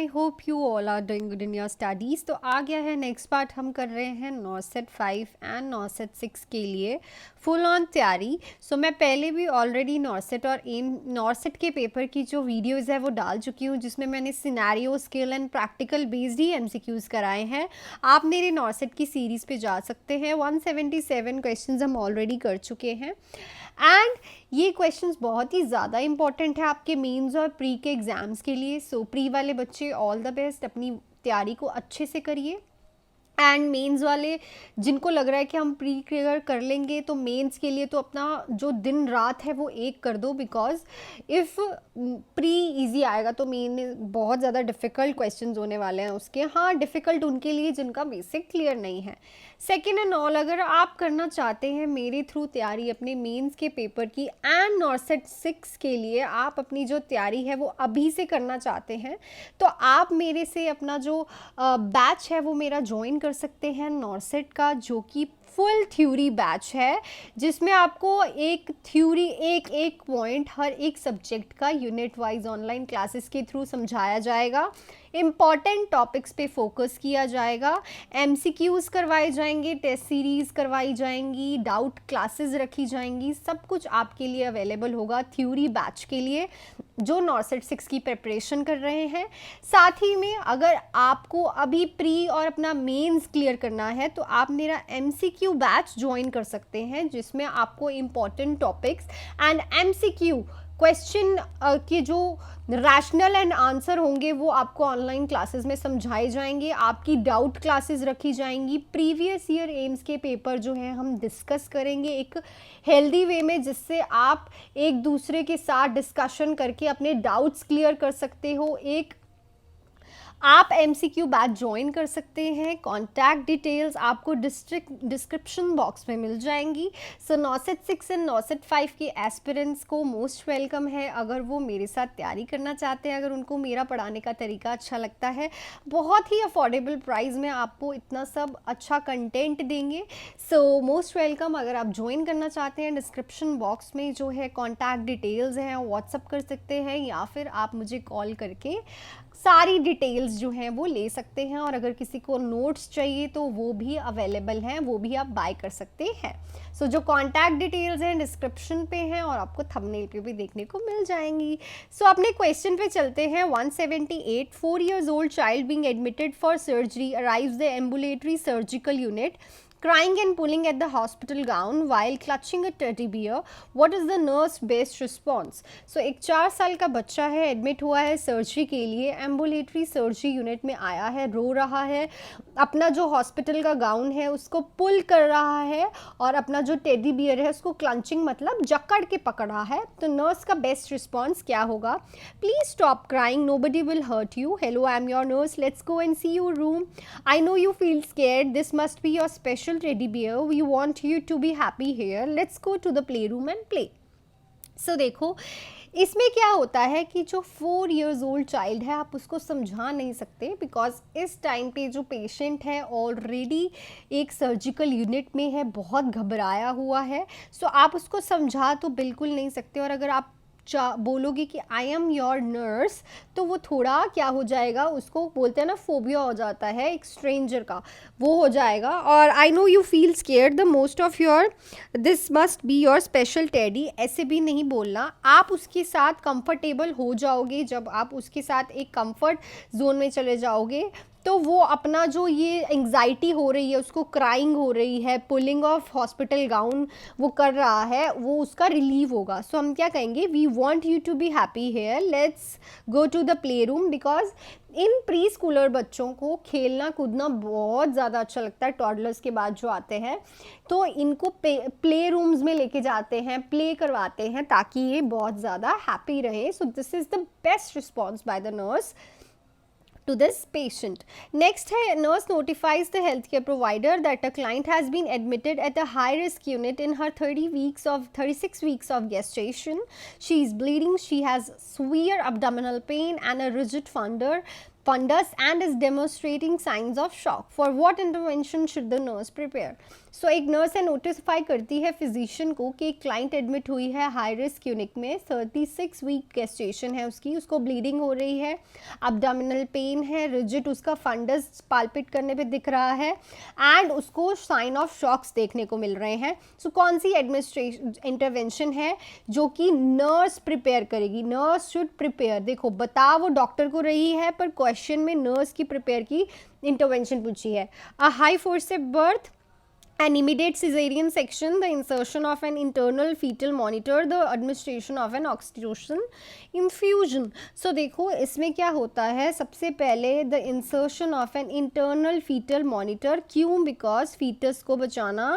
I hope you all are doing good in your studies. तो आ गया है नेक्स्ट पार्ट, हम कर रहे हैं नॉर्सेट 5 एंड नॉर्सेट 6 के लिए फुल ऑन तैयारी। सो मैं पहले भी ऑलरेडी नॉर्सेट और एम नॉर्सेट के पेपर की जो वीडियोज़ है वो डाल चुकी हूँ, जिसमें मैंने scenario, skill and practical based he MCQs कराए हैं। आप मेरे नॉर्सेट की सीरीज़ पे जा सकते हैं। 177 क्वेश्चंस हम ऑलरेडी कर चुके हैं एंड ये क्वेश्चंस बहुत ही ज़्यादा इंपॉर्टेंट है आपके मेंस और प्री के एग्ज़ाम्स के लिए। सो प्री वाले बच्चे ऑल द बेस्ट, अपनी तैयारी को अच्छे से करिए। एंड मेंस वाले जिनको लग रहा है कि हम प्री क्लियर कर लेंगे, तो मेंस के लिए तो अपना जो दिन रात है वो एक कर दो, बिकॉज इफ़ प्री इजी आएगा तो मेन बहुत ज़्यादा डिफ़िकल्ट क्वेश्चंस होने वाले हैं उसके। हाँ, डिफ़िकल्ट उनके लिए जिनका बेसिक क्लियर नहीं है। सेकेंड एंड ऑल, अगर आप करना चाहते हैं मेरे थ्रू तैयारी अपने मेंस के पेपर की एंड नॉर्सेट 6 के लिए, आप अपनी जो तैयारी है वो अभी से करना चाहते हैं, तो आप मेरे से अपना जो बैच है वो मेरा ज्वाइन कर सकते हैं नॉर्सेट का, जो कि फुल थ्योरी बैच है, जिसमें आपको एक थ्योरी एक एक पॉइंट हर एक सब्जेक्ट का यूनिट वाइज ऑनलाइन क्लासेस के थ्रू समझाया जाएगा। इम्पॉर्टेंट टॉपिक्स पे फोकस किया जाएगा, एमसीक्यूज करवाए जाएंगे, टेस्ट सीरीज करवाई जाएंगी, डाउट क्लासेस रखी जाएंगी, सब कुछ आपके लिए अवेलेबल होगा थ्योरी बैच के लिए जो नॉर्सेट 6 की प्रिपरेशन कर रहे हैं। साथ ही में अगर आपको अभी प्री और अपना मेंस क्लियर करना है तो आप मेरा एमसीक्यू बैच ज्वाइन कर सकते हैं, जिसमें आपको important topics and MCQ question के जो रैशनल एंड आंसर होंगे वो आपको ऑनलाइन क्लासेस में समझाए जाएंगे। आपकी डाउट क्लासेस रखी जाएंगी, प्रीवियस ईयर एम्स के पेपर जो हैं हम डिस्कस करेंगे एक हेल्दी वे में, जिससे आप एक दूसरे के साथ डिस्कशन करके अपने डाउट्स क्लियर कर सकते हो। एक आप एमसीक्यू बैच ज्वाइन कर सकते हैं। कॉन्टैक्ट डिटेल्स आपको डिस्क्रिप्शन बॉक्स में मिल जाएंगी। सो नॉर्सेट 6 एंड नॉर्सेट 5 के एस्पिरेंट्स को मोस्ट वेलकम है, अगर वो मेरे साथ तैयारी करना चाहते हैं, अगर उनको मेरा पढ़ाने का तरीका अच्छा लगता है। बहुत ही अफोर्डेबल प्राइस में आपको इतना सब अच्छा कंटेंट देंगे। So most welcome. अगर आप ज्वाइन करना चाहते हैं, डिस्क्रिप्शन बॉक्स में जो है कॉन्टैक्ट डिटेल्स हैं, व्हाट्सअप कर सकते हैं या फिर आप मुझे कॉल करके सारी डिटेल्स जो हैं वो ले सकते हैं। और अगर किसी को नोट्स चाहिए तो वो भी अवेलेबल हैं, वो भी आप बाय कर सकते हैं। सो जो कॉन्टैक्ट डिटेल्स हैं डिस्क्रिप्शन पे हैं और आपको थंबनेल पे भी देखने को मिल जाएंगी। सो अपने क्वेश्चन पे चलते हैं। 178, 4 years old child being admitted for surgery arrives the ambulatory surgical unit crying and pulling at the hospital gown while clutching a teddy bear. What is the nurse best response? So एक 4 साल का बच्चा है, admit हुआ है surgery के लिए, ambulatory surgery unit में आया है, रो रहा है, अपना जो हॉस्पिटल का गाउन है उसको पुल कर रहा है और अपना जो टेडी बियर है उसको क्लंचिंग मतलब जकड़ के पकड़ रहा है। तो नर्स का बेस्ट रिस्पॉन्स क्या होगा? Please stop crying, nobody will hurt you, hello I am your nurse, let's go and see your room, I know you feel scared, this must be your special teddy bear, we want you to be happy here, let's go to the playroom and play. So देखो इसमें क्या होता है कि जो 4 years old child है आप उसको समझा नहीं सकते, बिकॉज इस टाइम पे जो पेशेंट है ऑलरेडी एक सर्जिकल यूनिट में है, बहुत घबराया हुआ है। सो आप उसको समझा तो बिल्कुल नहीं सकते। और अगर आप बोलोगे कि आई एम योर नर्स, तो वो थोड़ा क्या हो जाएगा, उसको बोलते हैं ना फोबिया हो जाता है एक स्ट्रेंजर का, वो हो जाएगा। और I know you feel scared the most of your, this must be your special teddy, ऐसे भी नहीं बोलना। आप उसके साथ कंफर्टेबल हो जाओगे, जब आप उसके साथ एक कंफर्ट जोन में चले जाओगे तो वो अपना जो ये एंग्जाइटी हो रही है, उसको क्राइंग हो रही है, पुलिंग ऑफ हॉस्पिटल गाउन वो कर रहा है, वो उसका रिलीव होगा। सो हम क्या कहेंगे, we want you to be happy here, let's go to the play room. Because in preschooler बच्चों को खेलना कूदना बहुत ज़्यादा अच्छा लगता है, टॉडलर्स के बाद जो आते हैं तो इनको प्ले रूम्स में लेके जाते हैं, प्ले करवाते हैं ताकि ये बहुत ज़्यादा हैप्पी रहे। सो this is the best response by the nurse to this patient. Next है, nurse notifies the healthcare provider that a client has been admitted at a high risk unit in her 36 weeks of gestation. She is bleeding, she has severe abdominal pain and a rigid funder. fundus and is demonstrating signs of shock. For what intervention should the nurse prepare? सो एक nurse है notify करती है physician को कि एक client admit हुई है high risk unit में, 36 वीक गेस्टेशन है उसकी, उसको ब्लीडिंग हो रही है, abdominal पेन है, रिजिड उसका फंडस पाल्पिट करने पे दिख रहा है एंड उसको साइन ऑफ शॉक्स देखने को मिल रहे हैं. सो कौन सी एडमिनिस्ट्रेशन इंटरवेंशन है जो कि नर्स प्रिपेयर करेगी? Nurse should prepare. देखो बता वो डॉक्टर को रही है पर क्वेश्चन में नर्स की प्रिपेयर की इंटरवेंशन पूछी है. A high forcep birth, an immediate cesarean section, the insertion of an internal fetal monitor, the administration of an oxytocin infusion. So देखो इसमें क्या होता है, सबसे पहले the insertion of an internal fetal monitor. क्यों? Because fetus को बचाना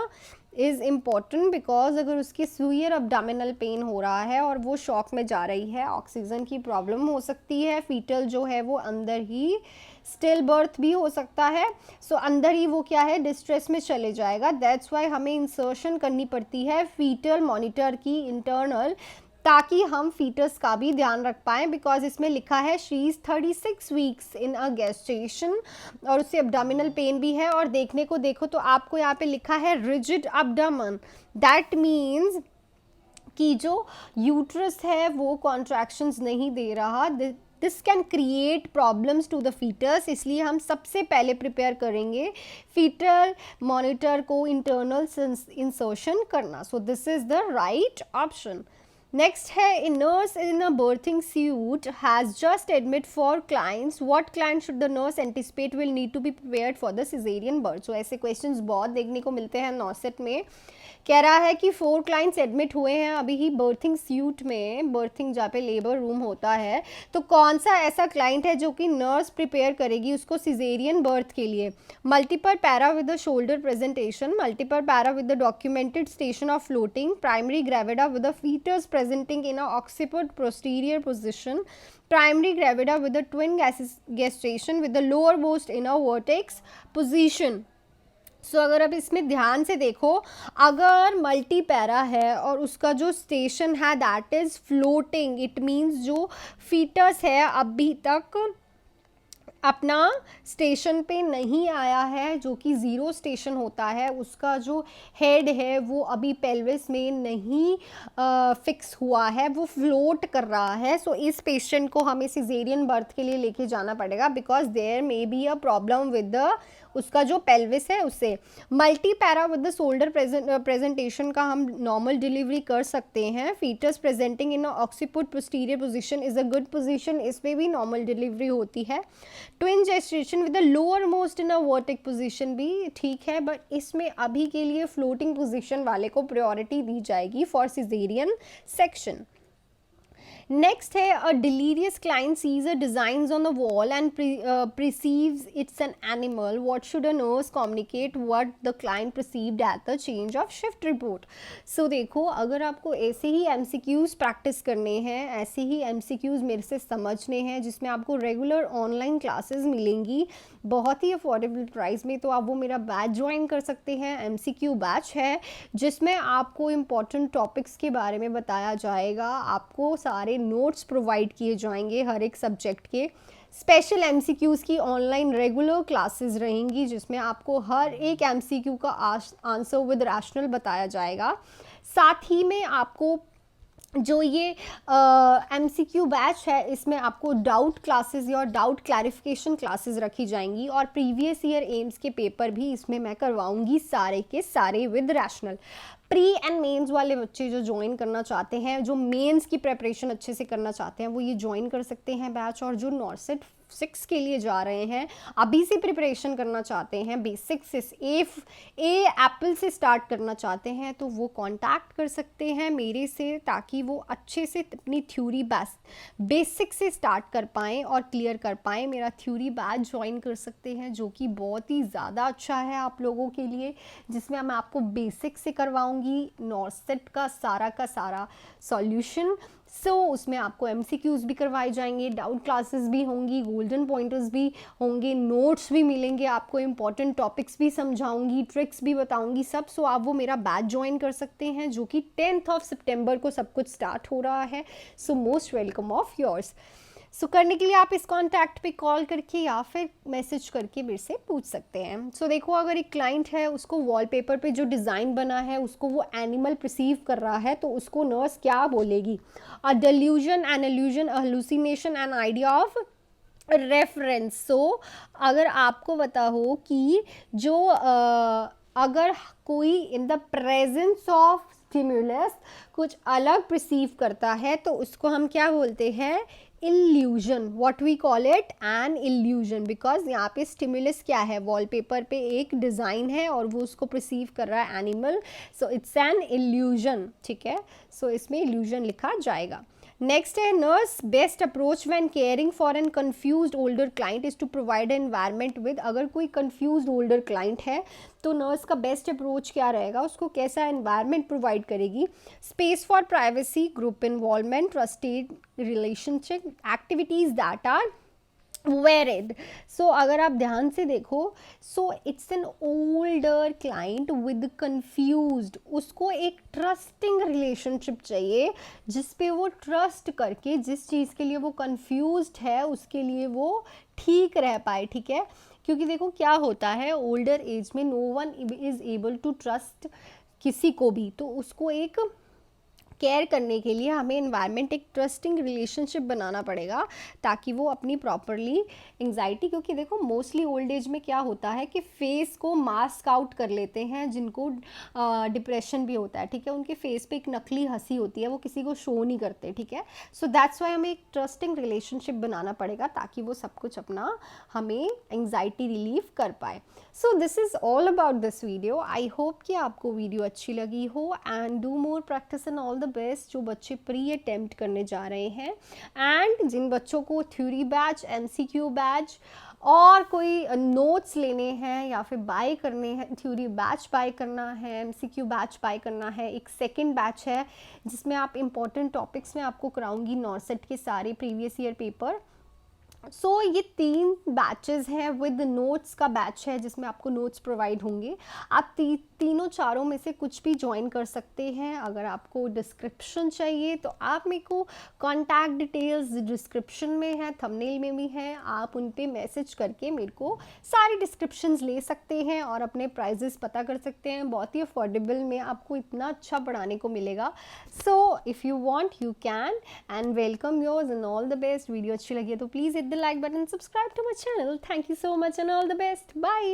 इज़ इम्पॉर्टेंट, बिकॉज अगर उसकी सुयर abdominal पेन हो रहा है और वो शॉक में जा रही है, ऑक्सीजन की प्रॉब्लम हो सकती है, फीटल जो है वो अंदर ही स्टिल बर्थ भी हो सकता है. सो अंदर ही वो क्या है, डिस्ट्रेस में चले जाएगा. दैट्स वाई हमें इंसर्शन करनी पड़ती है फीटल मॉनिटर की इंटरनल, ताकि हम फीटस का भी ध्यान रख पाएँ. बिकॉज इसमें लिखा है she is 36 weeks in a gestation और उससे abdominal पेन भी है. और देखने को देखो तो आपको यहाँ पे लिखा है रिजिड abdomen. दैट मीन्स कि जो यूट्रस है वो कॉन्ट्रैक्शंस नहीं दे रहा. This can create problems to the fetus. इसलिए हम सबसे पहले प्रिपेयर करेंगे फीटल मॉनिटर को इंटरनल इंसर्शन करना. So this is the right option. Next है, a nurse in a birthing suite has just admit for clients. What client should the nurse anticipate will need to be prepared for the caesarean birth. So ऐसे questions बहुत देखने को मिलते हैं नॉसेट में. कह रहा है कि 4 क्लाइंट्स एडमिट हुए हैं अभी ही बर्थिंग सूट में, बर्थिंग जहाँ पे लेबर रूम होता है. तो कौन सा ऐसा क्लाइंट है जो कि नर्स प्रिपेयर करेगी उसको सिजेरियन बर्थ के लिए? Multipara with the shoulder presentation, multipara with the documented station of floating, primary gravida with the fetus presenting in a occiput posterior position, primary gravida with the twin gestation with the lowermost inner vertex position. सो अगर अब इसमें ध्यान से देखो, अगर multi para है और उसका जो स्टेशन है that is floating, it means जो फीटस है अभी तक अपना स्टेशन पे नहीं आया है, जो कि ज़ीरो स्टेशन होता है, उसका जो हेड है वो अभी पेल्विस में नहीं फिक्स हुआ है, वो फ्लोट कर रहा है. सो इस पेशेंट को हमें सिजेरियन बर्थ के लिए लेके जाना पड़ेगा, because there may be a problem with the उसका जो पेल्विस है उससे. Multipara with the shoulder presentation का हम नॉर्मल डिलीवरी कर सकते हैं. Fetus presenting in occiput posterior position is a good position, इसमें भी नॉर्मल डिलीवरी होती है. Twin gestation with the lowermost in a vertex position भी ठीक है, बट इसमें अभी के लिए फ्लोटिंग पोजीशन वाले को प्रायोरिटी दी जाएगी फॉर सिजेरियन सेक्शन. Next है, a delirious client sees a designs on the wall and perceives it's an animal. What should a nurse communicate what the client perceived at the change of shift report? So देखो, अगर आपको ऐसे ही MCQs practice करने हैं, ऐसे ही MCQs मेरे से समझने हैं, जिसमें आपको रेगुलर ऑनलाइन क्लासेस मिलेंगी बहुत ही अफोर्डेबल प्राइस में, तो आप वो मेरा बैच ज्वाइन कर सकते हैं. MCQ बैच है जिसमें आपको इम्पॉर्टेंट टॉपिक्स के बारे में बताया जाएगा, आपको सारे नोट्स प्रोवाइड किए जाएंगे हर एक सब्जेक्ट के. स्पेशल MCQs की ऑनलाइन रेगुलर क्लासेस रहेंगी जिसमें आपको हर एक MCQ का आंसर विद रैशनल बताया जाएगा. साथ ही में आपको जो ये MCQ बैच है इसमें आपको डाउट क्लासेस या डाउट क्लैरिफिकेशन क्लासेस रखी जाएंगी, और प्रीवियस ईयर एम्स के पेपर भी इसमें मैं करवाऊंगी सारे के सारे with rational. Pre and mains वाले बच्चे जो ज्वाइन करना चाहते हैं, जो मेंस की प्रेपरेशन अच्छे से करना चाहते हैं, वो ये ज्वाइन कर सकते हैं बैच. और जो नॉर्सेट 6 के लिए जा रहे हैं, अभी से प्रिपरेशन करना चाहते हैं, बेसिक से ए एप्पल से स्टार्ट करना चाहते हैं, तो वो कांटेक्ट कर सकते हैं मेरे से, ताकि वो अच्छे से अपनी थ्योरी बेसिक से स्टार्ट कर पाएँ और क्लियर कर पाएँ. मेरा थ्योरी बैच ज्वाइन कर सकते हैं जो कि बहुत ही ज़्यादा अच्छा है आप लोगों के लिए, जिसमें मैं आपको बेसिक से करवाऊँगी नॉर्सेट का सारा सॉल्यूशन. उसमें आपको MCQs भी करवाए जाएंगे, डाउट क्लासेस भी होंगी, गोल्डन पॉइंटर्स भी होंगे, नोट्स भी मिलेंगे, आपको इंपॉर्टेंट टॉपिक्स भी समझाऊंगी, ट्रिक्स भी बताऊंगी सब. आप वो मेरा बैच ज्वाइन कर सकते हैं जो कि 10th of September को सब कुछ स्टार्ट हो रहा है. Most welcome of yours. So करने के लिए आप इस कॉन्टैक्ट पे कॉल करके या फिर मैसेज करके मेरे से पूछ सकते हैं। सो देखो, अगर एक क्लाइंट है, उसको वॉलपेपर पे जो डिज़ाइन बना है उसको वो एनिमल परसीव कर रहा है, तो उसको नर्स क्या बोलेगी? A delusion, an illusion, a hallucination, an idea of reference. So अगर आपको पता हो कि जो अगर कोई in the presence of stimulus कुछ अलग परसीव करता है तो उसको हम क्या बोलते हैं? Illusion. What we call it? An illusion. Because यहाँ पे स्टिम्युलस क्या है? वॉलपेपर पे एक डिज़ाइन है और वो उसको परसीव कर रहा है animal, so it's an illusion. ठीक है, सो इसमें इल्यूजन लिखा जाएगा। नेक्स्ट है, nurse best approach when caring for an confused older client is to provide environment with. अगर कोई कंफ्यूज्ड ओल्डर क्लाइंट है तो नर्स का बेस्ट अप्रोच क्या रहेगा? उसको कैसा एनवायरनमेंट प्रोवाइड करेगी? Space for privacy, group involvement, trusted relationship, activities that are varied. So अगर आप ध्यान से देखो, so it's an older client with confused, उसको एक ट्रस्टिंग रिलेशनशिप चाहिए जिस पे वो ट्रस्ट करके जिस चीज़ के लिए वो कंफ्यूज्ड है उसके लिए वो ठीक रह पाए। ठीक है, क्योंकि देखो क्या होता है, ओल्डर एज में no one is able to trust किसी को भी, तो उसको एक केयर करने के लिए हमें इन्वायरमेंट, एक ट्रस्टिंग रिलेशनशिप बनाना पड़ेगा ताकि वो अपनी प्रॉपरली एंग्जाइटी, क्योंकि देखो मोस्टली ओल्ड एज में क्या होता है कि फेस को मास्क आउट कर लेते हैं जिनको डिप्रेशन भी होता है। ठीक है, उनके फेस पे एक नकली हंसी होती है, वो किसी को शो नहीं करते। ठीक है, सो दैट्स वाई हमें एक ट्रस्टिंग रिलेशनशिप बनाना पड़ेगा ताकि वो सब कुछ अपना हमें एंग्जाइटी रिलीव कर पाए। सो this is all about this video. I hope कि आपको वीडियो अच्छी लगी हो and do more practice in all the best जो बच्चे प्री अटेम्प्ट करने जा रहे हैं, एंड जिन बच्चों को थ्योरी बैच, एमसीक्यू बैच और कोई नोट्स लेने हैं या फिर बाय करने हैं, थ्योरी बैच बाय करना है, एमसीक्यू बैच बाय करना है, एक सेकंड बैच है जिसमें आप इंपॉर्टेंट टॉपिक्स में आपको कराऊंगी नॉर्सेट के सारे प्रीवियस ईयर पेपर। सो ये 3 बैचेस हैं, विद नोट्स का बैच है जिसमें आपको नोट्स प्रोवाइड होंगे। आप तीनों चारों में से कुछ भी ज्वाइन कर सकते हैं। अगर आपको डिस्क्रिप्शन चाहिए तो आप मेरे को कॉन्टैक्ट डिटेल्स डिस्क्रिप्शन में है, थंबनेल में भी है, आप उन पे मैसेज करके मेरे को सारी डिस्क्रिप्शंस ले सकते हैं और अपने प्राइजेस पता कर सकते हैं। बहुत ही अफोर्डेबल में आपको इतना अच्छा पढ़ाने को मिलेगा। So if you want you can, and welcome yours and all the best. Video अच्छी लगी है तो please hit the like button, subscribe to my channel. Thank you so much and all the best. Bye.